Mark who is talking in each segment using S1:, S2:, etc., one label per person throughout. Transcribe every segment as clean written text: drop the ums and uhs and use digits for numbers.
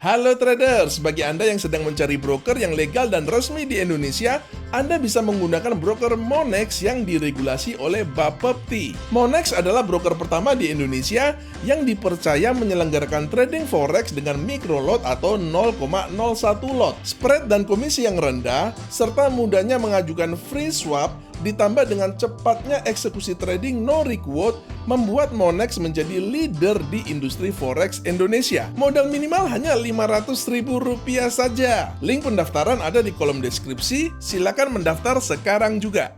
S1: Halo traders, bagi Anda yang sedang mencari broker yang legal dan resmi di Indonesia, Anda bisa menggunakan broker Monex yang diregulasi oleh Bapepti. Monex adalah broker pertama di Indonesia yang dipercaya menyelenggarakan trading forex dengan micro lot atau 0,01 lot, spread dan komisi yang rendah, serta mudahnya mengajukan free swap ditambah dengan cepatnya eksekusi trading no requote membuat Monex menjadi leader di industri forex Indonesia. Modal minimal hanya Rp500.000 saja. Link pendaftaran ada di kolom deskripsi, silakan mendaftar sekarang juga.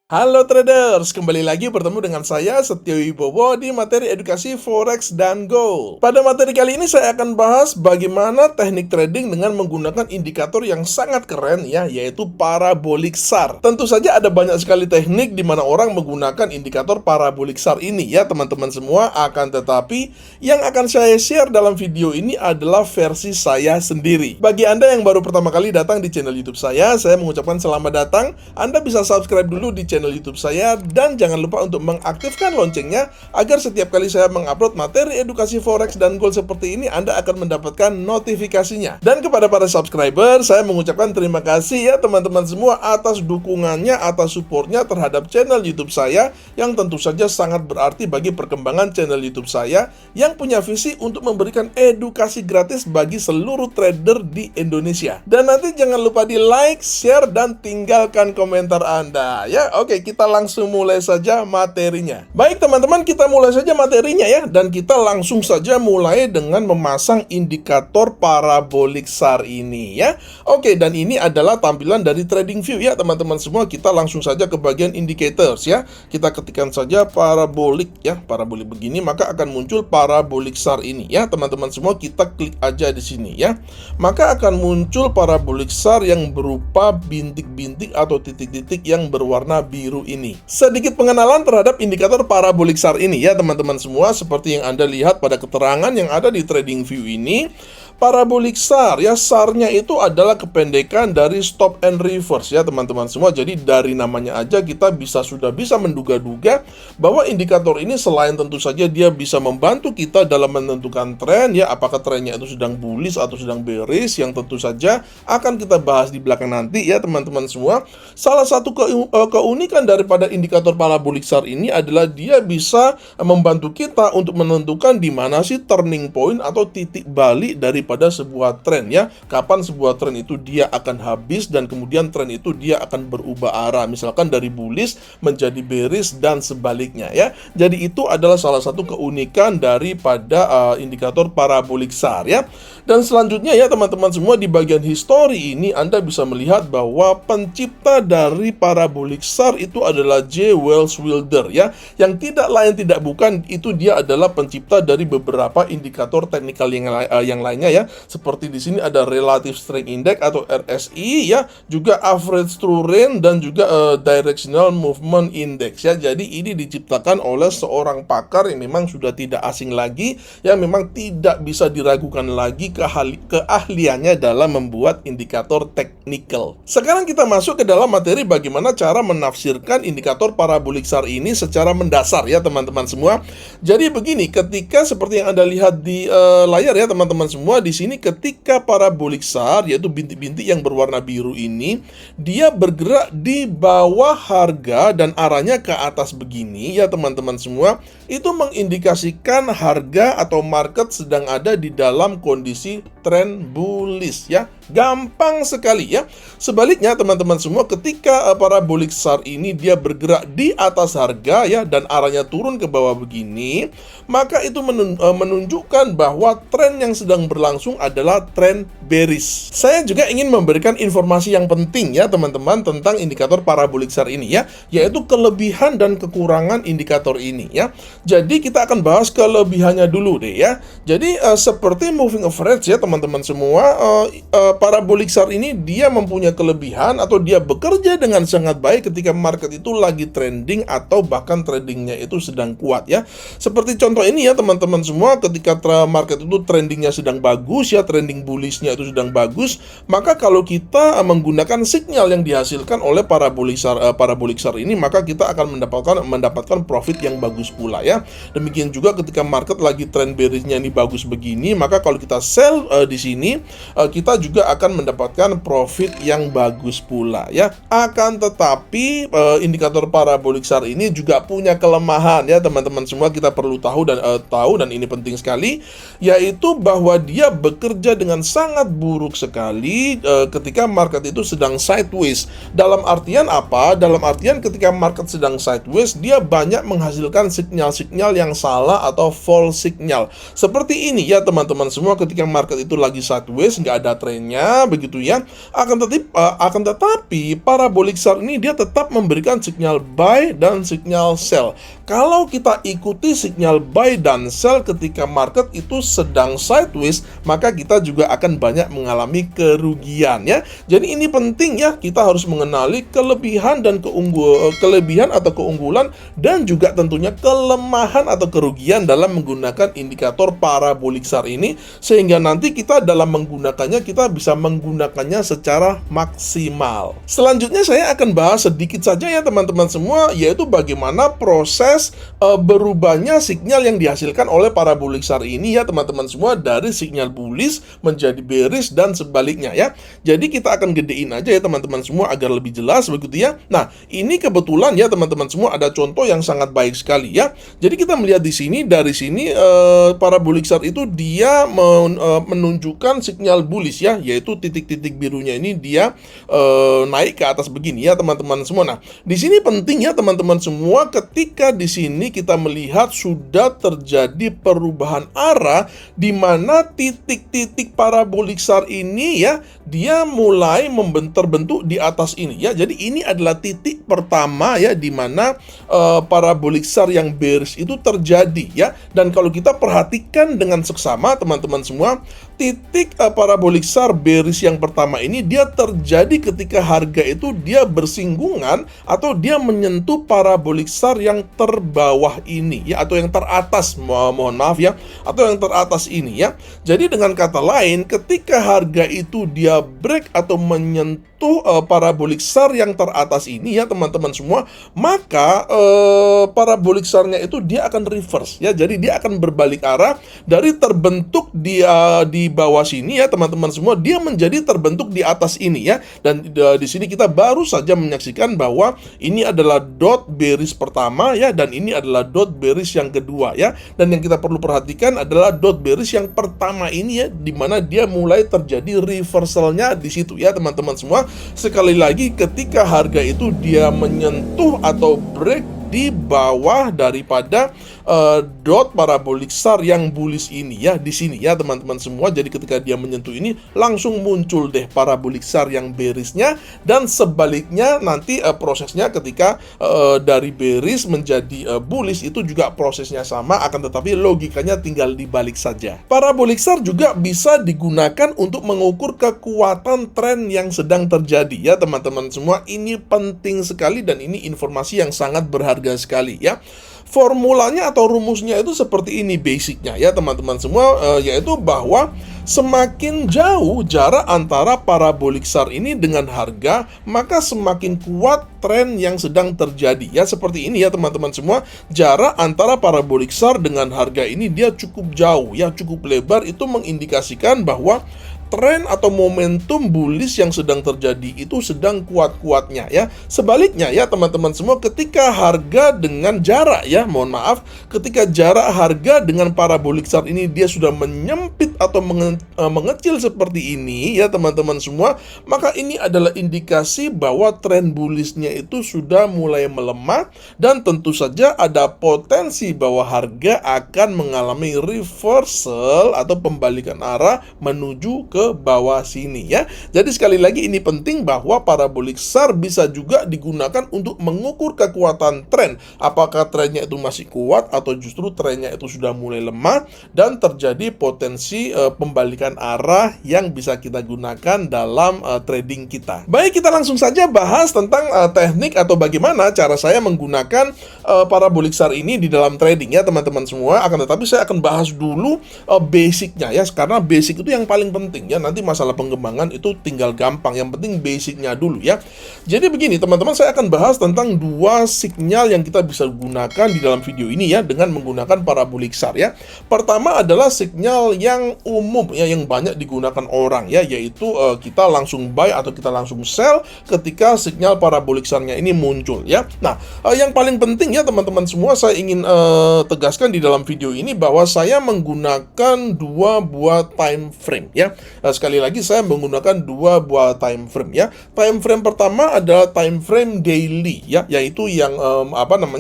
S1: Halo traders, kembali lagi bertemu dengan saya Setio Wibowo di materi edukasi Forex dan Gold. Pada materi kali ini saya akan bahas bagaimana teknik trading dengan menggunakan indikator yang sangat keren ya, yaitu parabolic SAR. Tentu saja ada banyak sekali teknik di mana orang menggunakan indikator parabolic SAR ini ya teman-teman semua, akan tetapi yang akan saya share dalam video ini adalah versi saya sendiri. Bagi Anda yang baru pertama kali datang di channel YouTube saya mengucapkan selamat datang. Anda bisa subscribe dulu di channel YouTube saya dan jangan lupa untuk mengaktifkan loncengnya agar setiap kali saya mengupload materi edukasi forex dan gold seperti ini Anda akan mendapatkan notifikasinya. Dan kepada para subscriber saya mengucapkan terima kasih ya teman-teman semua atas dukungannya, atas supportnya terhadap channel YouTube saya yang tentu saja sangat berarti bagi perkembangan channel YouTube saya yang punya visi untuk memberikan edukasi gratis bagi seluruh trader di Indonesia. Dan nanti jangan lupa di like, share, dan tinggalkan komentar Anda ya. Oke, kita langsung mulai saja materinya. Baik teman-teman, kita mulai saja materinya ya. Dan kita langsung saja mulai dengan memasang indikator parabolic SAR ini ya. Oke, dan ini adalah tampilan dari TradingView ya teman-teman semua. Kita langsung saja ke bagian indicators ya. Kita ketikkan saja parabolic ya, parabolic begini maka akan muncul parabolic SAR ini ya teman-teman semua. Kita klik aja di sini ya. Maka akan muncul parabolic SAR yang berupa bintik-bintik atau titik-titik yang berwarna biru ini. Sedikit pengenalan terhadap indikator parabolic SAR ini ya teman-teman semua. Seperti yang Anda lihat pada keterangan yang ada di TradingView ini, parabolic SAR ya, SAR-nya itu adalah kependekan dari stop and reverse ya teman-teman semua. Jadi dari namanya aja kita sudah bisa menduga-duga bahwa indikator ini selain tentu saja dia bisa membantu kita dalam menentukan tren ya, apakah trennya itu sedang bullish atau sedang bearish, yang tentu saja akan kita bahas di belakang nanti ya teman-teman semua. Salah satu keunikan daripada indikator parabolic SAR ini adalah dia bisa membantu kita untuk menentukan di mana sih turning point atau titik balik daripada sebuah tren ya. Kapan sebuah tren itu dia akan habis dan kemudian tren itu dia akan berubah arah, misalkan dari bullish menjadi bearish dan sebaliknya ya. Jadi itu adalah salah satu keunikan daripada indikator parabolic SAR ya. Dan selanjutnya ya teman-teman semua, di bagian history ini Anda bisa melihat bahwa pencipta dari parabolic SAR itu adalah J. Wells Wilder ya, yang tidak lain tidak bukan itu dia adalah pencipta dari beberapa indikator teknikal yang lainnya ya. Seperti di sini ada Relative Strength Index atau RSI ya, juga Average True Range dan juga Directional Movement Index ya. Jadi ini diciptakan oleh seorang pakar yang memang sudah tidak asing lagi, yang memang tidak bisa diragukan lagi keahliannya dalam membuat indikator teknikal. Sekarang kita masuk ke dalam materi bagaimana cara menafsirkan indikator parabolic SAR ini secara mendasar ya teman-teman semua. Jadi begini, ketika seperti yang Anda lihat di layar ya teman-teman semua, di sini ketika parabolic SAR yaitu bintik-bintik yang berwarna biru ini dia bergerak di bawah harga dan arahnya ke atas begini ya teman-teman semua, itu mengindikasikan harga atau market sedang ada di dalam kondisi tren bullish ya. Gampang sekali ya. Sebaliknya teman-teman semua, ketika parabolic SAR ini dia bergerak di atas harga ya dan arahnya turun ke bawah begini, maka itu menunjukkan bahwa tren yang sedang berlangsung adalah tren bearish. Saya juga ingin memberikan informasi yang penting ya teman-teman tentang indikator parabolic SAR ini ya, yaitu kelebihan dan kekurangan indikator ini ya. Jadi kita akan bahas kelebihannya dulu deh ya. Jadi seperti moving average ya teman-teman semua, parabolic SAR ini dia mempunyai kelebihan atau dia bekerja dengan sangat baik ketika market itu lagi trending atau bahkan tradingnya itu sedang kuat ya. Seperti contoh ini ya teman-teman semua, ketika market itu trendingnya sedang bagus bagus ya, trending bullishnya itu sedang bagus, maka kalau kita menggunakan sinyal yang dihasilkan oleh parabolic SAR ini, maka kita akan mendapatkan profit yang bagus pula ya. Demikian juga ketika market lagi trend bearishnya ini bagus begini, maka kalau kita sell di sini, kita juga akan mendapatkan profit yang bagus pula ya. Akan tetapi indikator parabolic SAR ini juga punya kelemahan ya teman-teman semua. Kita perlu tahu dan ini penting sekali, yaitu bahwa dia bekerja dengan sangat buruk sekali ketika market itu sedang sideways. Dalam artian apa? Dalam artian ketika market sedang sideways, dia banyak menghasilkan sinyal-sinyal yang salah atau false signal. Seperti ini ya teman-teman semua, ketika market itu lagi sideways, nggak ada trennya begitu ya. Akan tetapi parabolic SAR ini dia tetap memberikan sinyal buy dan sinyal sell. Kalau kita ikuti sinyal buy dan sell ketika market itu sedang sideways, maka kita juga akan banyak mengalami kerugian ya. Jadi ini penting ya, kita harus mengenali kelebihan atau keunggulan, dan juga tentunya kelemahan atau kerugian dalam menggunakan indikator parabolic SAR ini, sehingga nanti kita dalam menggunakannya, kita bisa menggunakannya secara maksimal. Selanjutnya saya akan bahas sedikit saja ya teman-teman semua, yaitu bagaimana proses berubahnya sinyal yang dihasilkan oleh parabolic SAR ini ya teman-teman semua, dari sinyal bullish menjadi bearish dan sebaliknya ya. Jadi kita akan gedein aja ya teman-teman semua agar lebih jelas begitu ya. Nah, ini kebetulan ya teman-teman semua ada contoh yang sangat baik sekali ya. Jadi kita melihat di sini, dari sini parabolic SAR itu dia menunjukkan sinyal bullish ya, yaitu titik-titik birunya ini dia naik ke atas begini ya teman-teman semua. Nah, di sini penting ya teman-teman semua, ketika di sini kita melihat sudah terjadi perubahan arah, di mana titik-titik parabolic SAR ini ya, dia mulai terbentuk di atas ini ya. Jadi ini adalah titik pertama ya, di mana parabolic SAR yang bearish itu terjadi ya. Dan kalau kita perhatikan dengan seksama teman-teman semua, titik parabolic SAR bearish yang pertama ini dia terjadi ketika harga itu dia bersinggungan atau dia menyentuh parabolic SAR yang terbawah ini ya, atau yang teratas, mohon maaf ya, atau yang teratas ini ya. Jadi dengan kata lain, ketika harga itu dia break atau menyentuh parabolic SAR yang teratas ini ya teman-teman semua, maka parabolic SAR-nya itu dia akan reverse ya. Jadi dia akan berbalik arah, dari terbentuk di bawah sini ya teman-teman semua, dia menjadi terbentuk di atas ini ya. Dan di sini kita baru saja menyaksikan bahwa ini adalah dot bearish pertama ya, dan ini adalah dot bearish yang kedua ya. Dan yang kita perlu perhatikan adalah dot bearish yang pertama ini ya, dimana dia mulai terjadi reversalnya di situ ya teman-teman semua. Sekali lagi, ketika harga itu dia menyentuh atau break di bawah daripada dot parabolic SAR yang bullish ini ya, di sini ya teman-teman semua. Jadi ketika dia menyentuh ini, langsung muncul deh parabolic SAR yang bearishnya, dan sebaliknya nanti prosesnya ketika dari bearish menjadi bullish itu juga prosesnya sama, akan tetapi logikanya tinggal dibalik saja. Parabolic SAR juga bisa digunakan untuk mengukur kekuatan tren yang sedang terjadi ya teman-teman semua. Ini penting sekali dan ini informasi yang sangat berharga sekali ya. Formulanya atau rumusnya itu seperti ini basicnya ya teman-teman semua, yaitu bahwa semakin jauh jarak antara parabolic SAR ini dengan harga, maka semakin kuat tren yang sedang terjadi ya. Seperti ini ya teman-teman semua, jarak antara parabolic SAR dengan harga ini dia cukup jauh ya, cukup lebar. Itu mengindikasikan bahwa tren atau momentum bullish yang sedang terjadi itu sedang kuat-kuatnya ya. Sebaliknya ya teman-teman semua, ketika harga dengan jarak ya, mohon maaf, ketika jarak harga dengan parabolic SAR ini dia sudah menyempit atau mengecil seperti ini ya teman-teman semua, maka ini adalah indikasi bahwa tren bullishnya itu sudah mulai melemah, dan tentu saja ada potensi bahwa harga akan mengalami reversal atau pembalikan arah menuju ke ke bawah sini ya. Jadi sekali lagi ini penting bahwa parabolik SAR bisa juga digunakan untuk mengukur kekuatan tren. Apakah trennya itu masih kuat atau justru trennya itu sudah mulai lemah dan terjadi potensi pembalikan arah yang bisa kita gunakan dalam trading kita. Baik, kita langsung saja bahas tentang teknik atau bagaimana cara saya menggunakan parabolik SAR ini di dalam trading ya teman-teman semua. Akan tetapi saya akan bahas dulu basicnya ya, karena basic itu yang paling penting ya. Nanti masalah pengembangan itu tinggal gampang, yang penting basicnya dulu ya. Jadi begini teman-teman, saya akan bahas tentang dua sinyal yang kita bisa gunakan di dalam video ini ya, dengan menggunakan parabolik SAR ya. Pertama adalah sinyal yang umum ya, yang banyak digunakan orang ya, yaitu kita langsung buy atau kita langsung sell ketika sinyal parabolik SAR-nya ini muncul ya. Nah, yang paling penting ya teman-teman semua, saya ingin tegaskan di dalam video ini bahwa saya menggunakan dua buah time frame ya. Sekali lagi saya menggunakan dua buah time frame ya. Time frame pertama adalah time frame daily ya, yaitu yang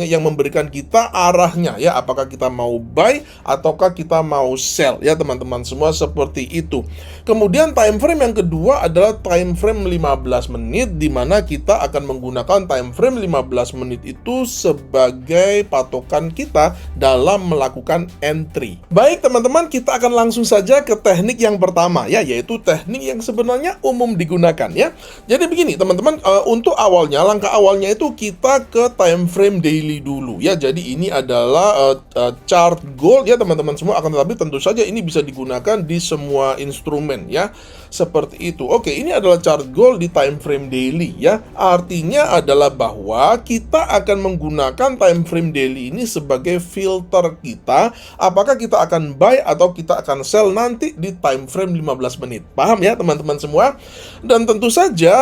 S1: yang memberikan kita arahnya ya, apakah kita mau buy ataukah kita mau sell ya teman-teman semua, seperti itu. Kemudian time frame yang kedua adalah time frame 15 menit, di mana kita akan menggunakan time frame 15 menit itu sebagai patokan kita dalam melakukan entry. Baik teman-teman, kita akan langsung saja ke teknik yang pertama ya, yaitu teknik yang sebenarnya umum digunakan ya. Jadi begini teman-teman, untuk awalnya, langkah awalnya itu kita ke time frame daily dulu ya. Jadi ini adalah chart gold ya teman-teman semua, akan tetapi tentu saja ini bisa digunakan di semua instrumen ya, seperti itu. Oke, ini adalah chart gold di time frame daily ya. Artinya adalah bahwa kita akan menggunakan time frame daily ini sebagai filter kita, apakah kita akan buy atau kita akan sell nanti di time frame 15 menit. Paham ya teman-teman semua? Dan tentu saja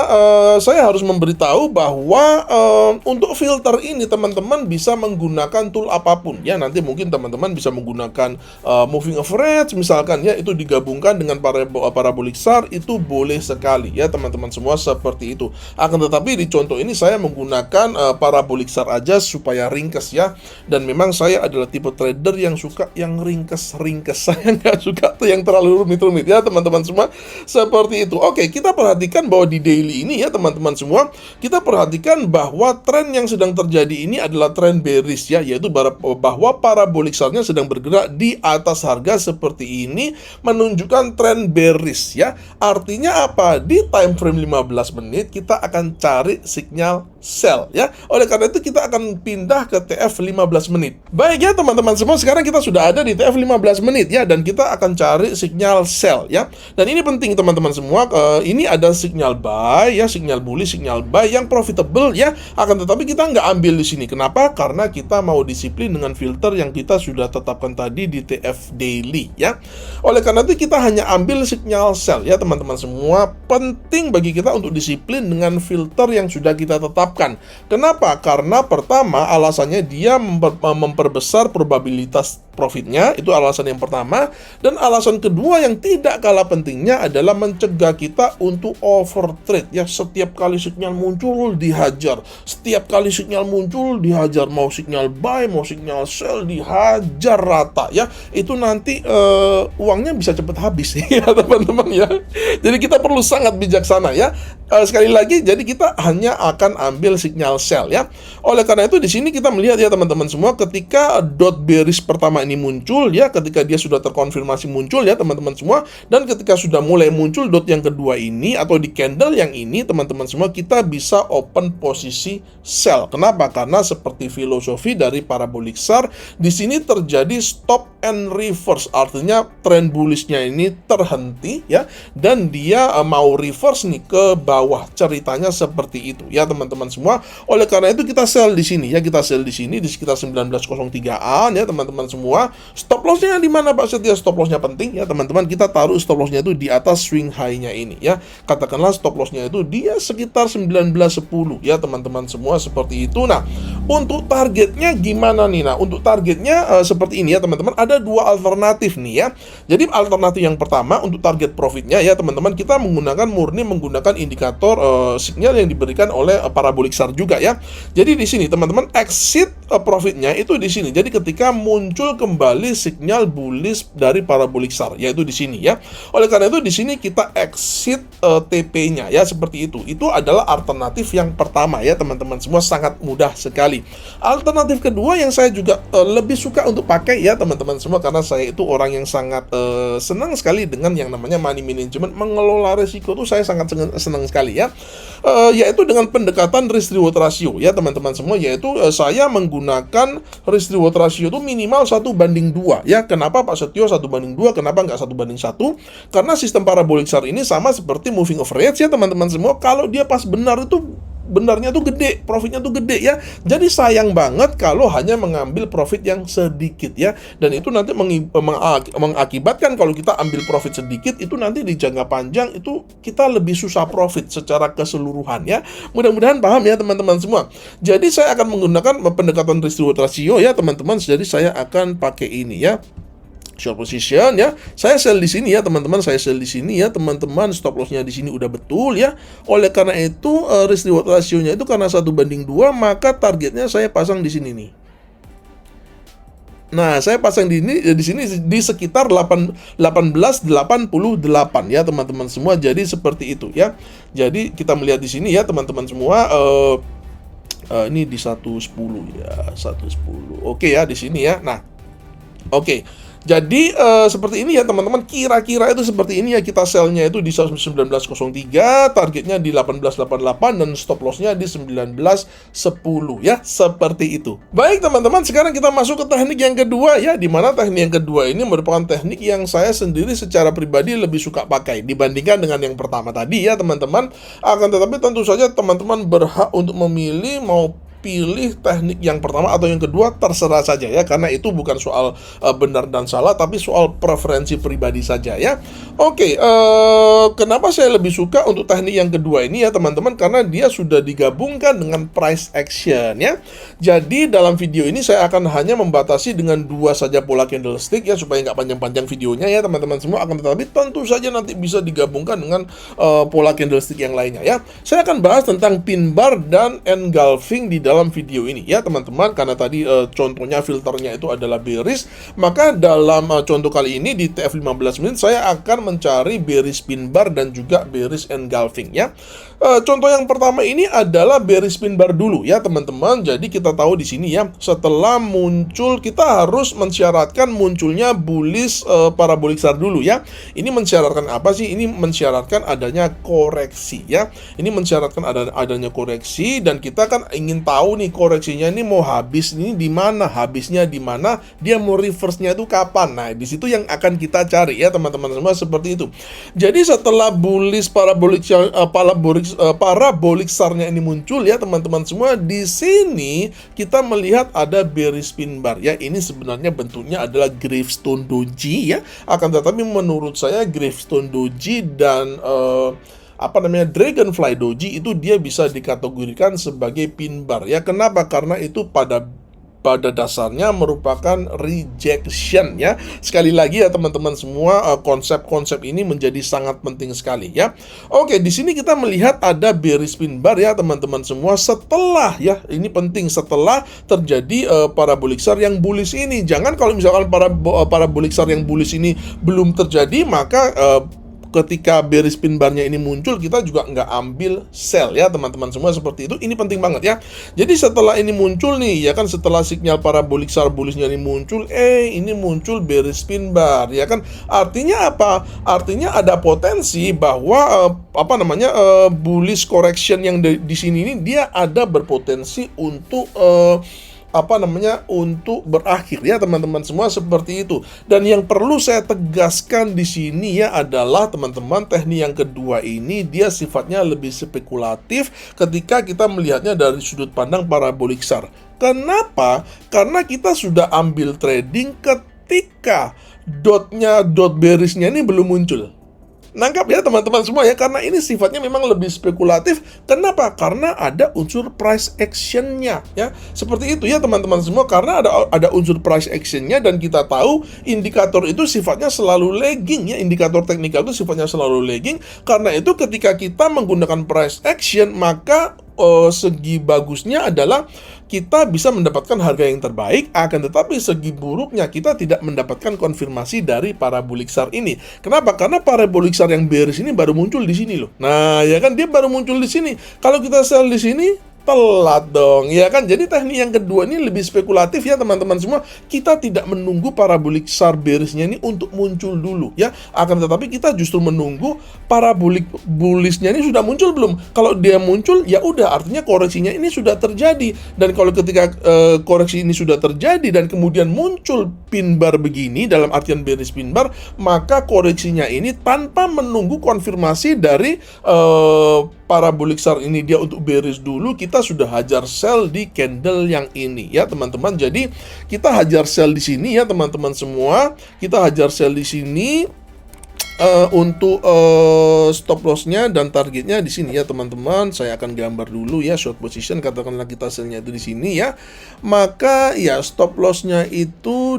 S1: saya harus memberitahu bahwa untuk filter ini teman-teman bisa menggunakan tool apapun ya. Nanti mungkin teman-teman bisa menggunakan moving average misalkan ya, itu digabungkan dengan parabolik SAR, itu boleh sekali ya teman-teman semua, seperti itu. Akan tetapi di contoh ini saya menggunakan parabolik SAR aja supaya ringkes ya. Dan memang saya adalah tipe trader yang suka yang ringkes-ringkes. Saya nggak suka tuh yang terlalu rumit-rumit ya teman-teman semua, seperti itu. Oke, kita perhatikan bahwa di daily ini ya teman-teman semua, kita perhatikan bahwa tren yang sedang terjadi ini adalah tren bearish ya, yaitu bahwa parabolik SAR-nya sedang bergerak di atas harga seperti ini, menunjukkan tren bearish ya. Artinya apa? Di time frame 15 menit kita akan cari sinyal sell ya. Oleh karena itu kita akan pindah ke TF 15 menit. Baik ya teman-teman semua, sekarang kita sudah ada di TF 15 menit ya, dan kita akan cari sinyal sell ya. Dan ini penting teman-teman semua, ini ada sinyal buy ya, sinyal bullish, sinyal buy yang profitable ya. Akan tetapi kita nggak ambil di sini. Kenapa? Karena kita mau disiplin dengan filter yang kita sudah tetapkan tadi di TF daily ya. Oleh karena itu kita hanya ambil sinyal sell ya teman-teman semua. Penting bagi kita untuk disiplin dengan filter yang sudah kita tetapkan. Kenapa? Karena pertama, alasannya dia memperbesar probabilitas profitnya, itu alasan yang pertama. Dan alasan kedua yang tidak kalah pentingnya adalah mencegah kita untuk overtrade ya. Setiap kali sinyal muncul dihajar, setiap kali sinyal muncul dihajar, mau sinyal buy mau sinyal sell dihajar rata ya. Itu nanti uangnya bisa cepat habis ya teman-teman ya. Jadi kita perlu sangat bijaksana ya. Sekali lagi, jadi kita hanya akan ambil sinyal sell ya. Oleh karena itu di sini kita melihat ya teman-teman semua, ketika dot bearish pertama ini muncul ya, ketika dia sudah terkonfirmasi muncul ya teman-teman semua, dan ketika sudah mulai muncul dot yang kedua ini atau di candle yang ini teman-teman semua, kita bisa open posisi sell. Kenapa? Karena seperti filosofi dari parabolik SAR, di sini terjadi stop and reverse, artinya tren bullishnya ini terhenti ya, dan dia mau reverse nih ke bawah, ceritanya seperti itu ya teman-teman semua. Oleh karena itu kita sell di sini ya, kita sell di sini di sekitar 19.03-an ya teman-teman semua. Stop lossnya di mana Pak Setia? Stop lossnya penting ya teman-teman, kita taruh stop lossnya itu di atas swing high-nya ini ya. Katakanlah stop lossnya itu dia sekitar 19.10 ya teman-teman semua, seperti itu. Nah, untuk targetnya gimana nih? Nah, untuk targetnya seperti ini ya teman-teman, ada ada dua alternatif nih ya. Jadi alternatif yang pertama untuk target profitnya ya teman-teman, kita murni menggunakan indikator sinyal yang diberikan oleh parabolic SAR juga ya. Jadi di sini teman-teman exit profitnya itu di sini. Jadi ketika muncul kembali sinyal bullish dari parabolic SAR, yaitu di sini ya. Oleh karena itu di sini kita exit TP-nya ya, seperti itu. Itu adalah alternatif yang pertama ya teman-teman semua, sangat mudah sekali. Alternatif kedua yang saya juga lebih suka untuk pakai ya teman-teman semua, karena saya itu orang yang sangat senang sekali dengan yang namanya money management, mengelola risiko tuh saya sangat senang sekali ya. Yaitu dengan pendekatan risk reward ratio ya teman-teman semua, yaitu saya menggunakan risk reward ratio itu minimal 1:2 ya. Kenapa Pak Setio 1:2? Kenapa nggak 1:1? Karena sistem parabolic SAR ini sama seperti moving average ya teman-teman semua. Kalau dia pas benar itu benarnya tuh gede, profitnya tuh gede ya. Jadi sayang banget kalau hanya mengambil profit yang sedikit ya. Dan itu nanti mengakibatkan kalau kita ambil profit sedikit, itu nanti di jangka panjang itu kita lebih susah profit secara keseluruhan ya. Mudah-mudahan paham ya teman-teman semua. Jadi saya akan menggunakan pendekatan risk reward ratio ya teman-teman. Jadi saya akan pakai ini ya, short position ya. Saya sell di sini ya teman-teman, saya sell di sini ya teman-teman. Stop lossnya di sini udah betul ya. Oleh karena itu risk reward rasionya itu karena 1:2, maka targetnya saya pasang di sini nih. Nah, saya pasang di sini di sekitar 1888 ya teman-teman semua. Jadi seperti itu ya. Jadi kita melihat di sini ya teman-teman semua. Ini di 110 ya, 110. Oke ya di sini ya. Nah, oke. Jadi seperti ini ya teman-teman, kira-kira itu seperti ini ya. Kita sell-nya itu di 1903, targetnya di 1888 dan stop loss-nya di 1910 ya, seperti itu. Baik teman-teman, sekarang kita masuk ke teknik yang kedua ya, di mana teknik yang kedua ini merupakan teknik yang saya sendiri secara pribadi lebih suka pakai dibandingkan dengan yang pertama tadi ya teman-teman. Akan tetapi tentu saja teman-teman berhak untuk memilih mau pilih teknik yang pertama atau yang kedua, terserah saja ya, karena itu bukan soal benar dan salah, tapi soal preferensi pribadi saja ya. Oke, kenapa saya lebih suka untuk teknik yang kedua ini ya teman-teman, karena dia sudah digabungkan dengan price action ya. Jadi dalam video ini saya akan hanya membatasi dengan dua saja pola candlestick ya, supaya nggak panjang-panjang videonya ya teman-teman semua. Akan tetapi tentu saja nanti bisa digabungkan dengan pola candlestick yang lainnya ya. Saya akan bahas tentang pin bar dan engulfing di dalam video ini ya teman-teman, karena tadi contohnya filternya itu adalah bearish, maka dalam contoh kali ini di TF15 menit saya akan mencari bearish pin bar dan juga bearish engulfing ya. Contoh yang pertama ini adalah bearish pin bar dulu ya teman-teman. Jadi kita tahu di sini ya, setelah muncul kita harus mensyaratkan munculnya bullish parabolic SAR dulu ya. Ini mensyaratkan apa sih? Ini mensyaratkan adanya koreksi ya. Ini mensyaratkan adanya koreksi, dan kita kan ingin tahu nih koreksinya ini mau habis ini di mana, habisnya di mana, dia mau reverse-nya itu kapan. Nah, di situ yang akan kita cari ya teman-teman semua, seperti itu. Jadi setelah bullish parabolic SAR-nya ini muncul ya teman-teman semua, di sini kita melihat ada bearish pin bar ya. Ini sebenarnya bentuknya adalah gravestone doji ya. Akan tetapi menurut saya gravestone doji dan dragonfly doji itu dia bisa dikategorikan sebagai pin bar ya. Kenapa? Karena itu pada dasarnya merupakan rejection ya. Sekali lagi ya teman-teman semua, konsep-konsep ini menjadi sangat penting sekali ya. Oke, di sini kita melihat ada bearish pin bar ya teman-teman semua, setelah ya, ini penting, setelah terjadi parabolic SAR yang bullish ini. Jangan kalau misalkan parabolic SAR yang bullish ini belum terjadi, maka ketika bearish pin bar-nya ini muncul, kita juga nggak ambil sell ya teman-teman semua, seperti itu. Ini penting banget ya. Jadi setelah ini muncul nih ya kan, setelah sinyal parabolic SAR bullish-nya ini muncul, ini muncul bearish pin bar ya kan. Artinya apa? Artinya ada potensi bahwa bullish correction yang di sini ini dia ada berpotensi untuk untuk berakhir ya teman-teman semua, seperti itu. Dan yang perlu saya tegaskan di sini ya adalah teman-teman, teknik yang kedua ini dia sifatnya lebih spekulatif ketika kita melihatnya dari sudut pandang parabolic SAR. Kenapa? Karena kita sudah ambil trading ketika dot bearish-nya ini belum muncul. Nangkap ya teman-teman semua ya, karena ini sifatnya memang lebih spekulatif. Kenapa? Karena ada unsur price action-nya ya. Seperti itu ya teman-teman semua, karena ada unsur price action-nya, dan kita tahu indikator itu sifatnya selalu lagging ya. Indikator teknikal itu sifatnya selalu lagging. Karena itu ketika kita menggunakan price action, maka segi bagusnya adalah kita bisa mendapatkan harga yang terbaik, akan tetapi segi buruknya kita tidak mendapatkan konfirmasi dari parabolic SAR ini. Kenapa? Karena parabolic SAR yang bearish ini baru muncul di sini loh. Nah, ya kan, dia baru muncul di sini. Kalau kita sell di sini, telat dong, ya kan? Jadi teknik yang kedua ini lebih spekulatif ya teman-teman semua. Kita tidak menunggu parabolic SAR bearishnya ini untuk muncul dulu ya. Akan tetapi kita justru menunggu parabolic bullishnya ini sudah muncul belum. Kalau dia muncul, ya udah, artinya koreksinya ini sudah terjadi. Dan kalau ketika koreksi ini sudah terjadi dan kemudian muncul pin bar begini, dalam artian bearish pin bar, maka koreksinya ini tanpa menunggu konfirmasi dari parabolic SAR ini dia untuk bearish dulu, kita sudah hajar sell di candle yang ini ya teman-teman. Jadi kita hajar sell di sini ya teman-teman semua. Kita hajar sell di sini untuk stop lossnya dan targetnya di sini ya teman-teman. Saya akan gambar dulu ya short position, katakanlah kita sellnya itu di sini ya. Maka ya stop lossnya itu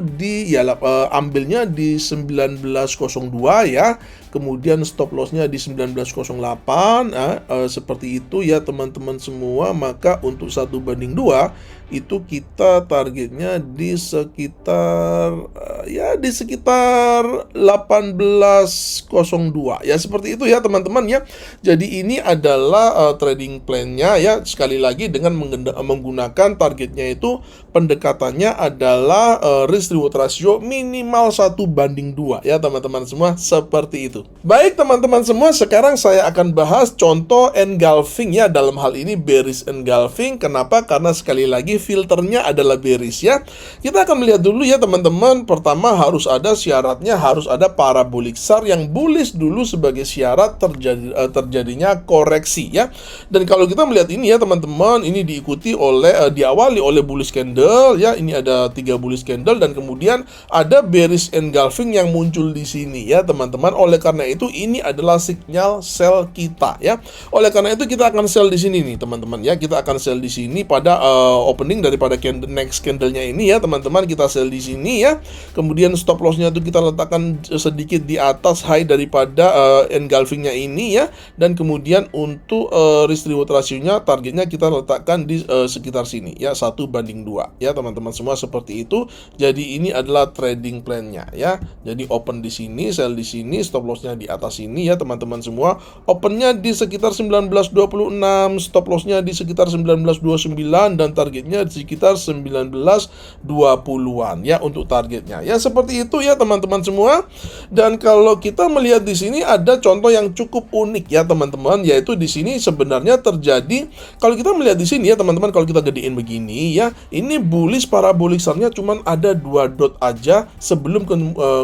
S1: ambilnya di 1902 ya. Kemudian stop lossnya di 1908 seperti itu ya teman-teman semua. Maka untuk 1:2 itu kita targetnya di sekitar 1802 ya, seperti itu ya teman-teman ya. Jadi ini adalah trading plan-nya ya, sekali lagi dengan menggunakan targetnya itu pendekatannya adalah risk reward ratio minimal 1:2 ya teman-teman semua, seperti itu. Baik teman-teman semua, sekarang saya akan bahas contoh engulfing ya, dalam hal ini bearish engulfing. Kenapa? Karena sekali lagi filternya adalah bearish ya. Kita akan melihat dulu ya teman-teman. Pertama harus ada syaratnya, harus ada parabolic SAR yang bullish dulu sebagai syarat terjadinya koreksi ya. Dan kalau kita melihat ini ya teman-teman, ini diikuti oleh diawali oleh bullish candle ya. Ini ada 3 bullish candle dan kemudian ada bearish engulfing yang muncul di sini ya teman-teman. Oleh karena itu ini adalah sinyal sell kita ya. Oleh karena itu kita akan sell di sini nih teman-teman ya. Kita akan sell di sini pada opening daripada next candle-nya ini ya teman-teman. Kita sell di sini ya. Kemudian stop loss-nya itu kita letakkan sedikit di atas high daripada engulfing-nya ini ya. Dan kemudian untuk risk reward ratio-nya, targetnya kita letakkan di sekitar sini ya, 1:2 ya teman-teman semua, seperti itu. Jadi ini adalah trading plan-nya ya. Jadi open di sini, sell di sini, stop loss-nya di atas sini ya teman-teman semua. Open-nya di sekitar 1926, stop loss-nya di sekitar 1929, dan targetnya di sekitar 1920-an ya untuk targetnya ya, seperti itu ya teman-teman semua. Dan kalau kita melihat di sini ada contoh yang cukup unik ya teman-teman, yaitu di sini sebenarnya terjadi, kalau kita melihat di sini ya teman-teman, kalau kita gedein begini ya, ini bullish parabolic SAR-nya cuman ada 2 dot aja sebelum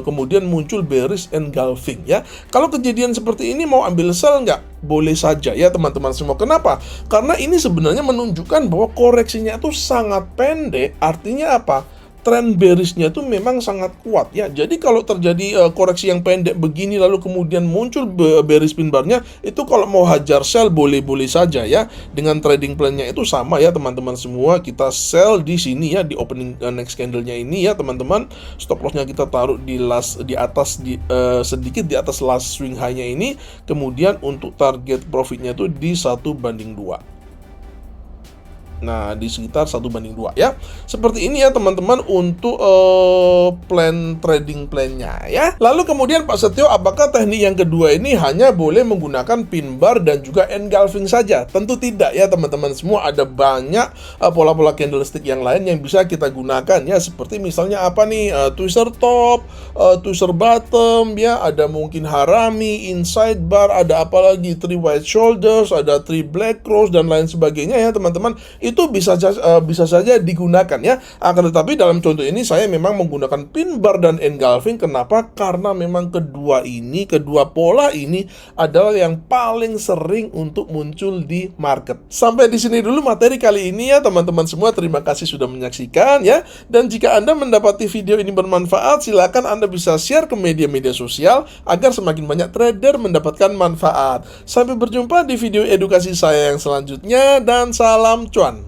S1: kemudian muncul bearish engulfing ya. Kalau kejadian seperti ini mau ambil sell nggak? Boleh saja ya teman-teman semua. Kenapa? Karena ini sebenarnya menunjukkan bahwa koreksinya itu sangat pendek. Artinya apa? Tren bearishnya itu memang sangat kuat ya. Jadi kalau terjadi koreksi yang pendek begini lalu kemudian muncul bearish pin bar-nya, itu kalau mau hajar sell boleh-boleh saja ya. Dengan trading plan-nya itu sama ya teman-teman semua. Kita sell di sini ya, di opening next candle-nya ini ya teman-teman. Stop loss-nya kita taruh di sedikit di atas last swing high-nya ini. Kemudian untuk target profitnya itu di 1:2. Nah, di sekitar 1:2 ya. Seperti ini ya teman-teman untuk trading plan-nya ya. Lalu kemudian Pak Setio, apakah teknik yang kedua ini hanya boleh menggunakan pin bar dan juga engulfing saja? Tentu tidak ya teman-teman semua. Ada banyak pola-pola candlestick yang lain yang bisa kita gunakan ya. Seperti misalnya apa nih, twister top, twister bottom ya. Ada mungkin harami, inside bar, ada apa lagi, 3 white shoulders, ada 3 black cross dan lain sebagainya ya teman-teman. itu bisa saja digunakan ya. Akan tetapi dalam contoh ini saya memang menggunakan pin bar dan engulfing. Kenapa? Karena memang kedua pola ini adalah yang paling sering untuk muncul di market. Sampai di sini dulu materi kali ini ya teman-teman semua. Terima kasih sudah menyaksikan ya. Dan jika Anda mendapati video ini bermanfaat, silakan Anda bisa share ke media-media sosial agar semakin banyak trader mendapatkan manfaat. Sampai berjumpa di video edukasi saya yang selanjutnya dan salam cuan.